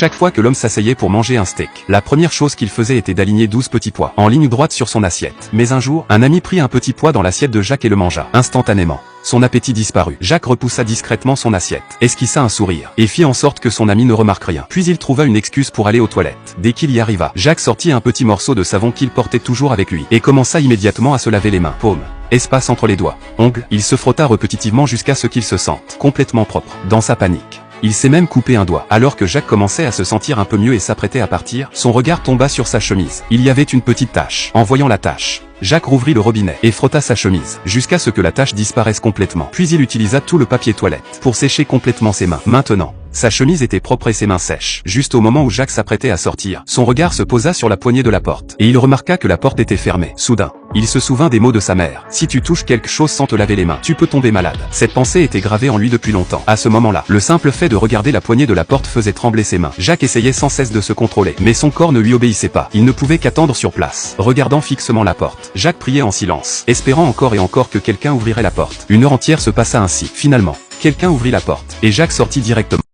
Chaque fois que l'homme s'asseyait pour manger un steak, la première chose qu'il faisait était d'aligner 12 petits pois en ligne droite sur son assiette. Mais un jour, un ami prit un petit pois dans l'assiette de Jacques et le mangea. Instantanément, son appétit disparut. Jacques repoussa discrètement son assiette, esquissa un sourire, et fit en sorte que son ami ne remarque rien. Puis il trouva une excuse pour aller aux toilettes. Dès qu'il y arriva, Jacques sortit un petit morceau de savon qu'il portait toujours avec lui, et commença immédiatement à se laver les mains. Paume, espace entre les doigts, ongles, il se frotta répétitivement jusqu'à ce qu'il se sente complètement propre. Dans sa panique, il s'est même coupé un doigt. Alors que Jacques commençait à se sentir un peu mieux et s'apprêtait à partir, son regard tomba sur sa chemise. Il y avait une petite tache. En voyant la tache, Jacques rouvrit le robinet et frotta sa chemise, jusqu'à ce que la tache disparaisse complètement. Puis il utilisa tout le papier toilette pour sécher complètement ses mains. Maintenant, sa chemise était propre et ses mains sèches. Juste au moment où Jacques s'apprêtait à sortir, son regard se posa sur la poignée de la porte, et il remarqua que la porte était fermée. Soudain, il se souvint des mots de sa mère. Si tu touches quelque chose sans te laver les mains, tu peux tomber malade. Cette pensée était gravée en lui depuis longtemps. À ce moment-là, le simple fait de regarder la poignée de la porte faisait trembler ses mains. Jacques essayait sans cesse de se contrôler, mais son corps ne lui obéissait pas. Il ne pouvait qu'attendre sur place, regardant fixement la porte. Jacques priait en silence, espérant encore et encore que quelqu'un ouvrirait la porte. Une heure entière se passa ainsi. Finalement, quelqu'un ouvrit la porte, et Jacques sortit directement.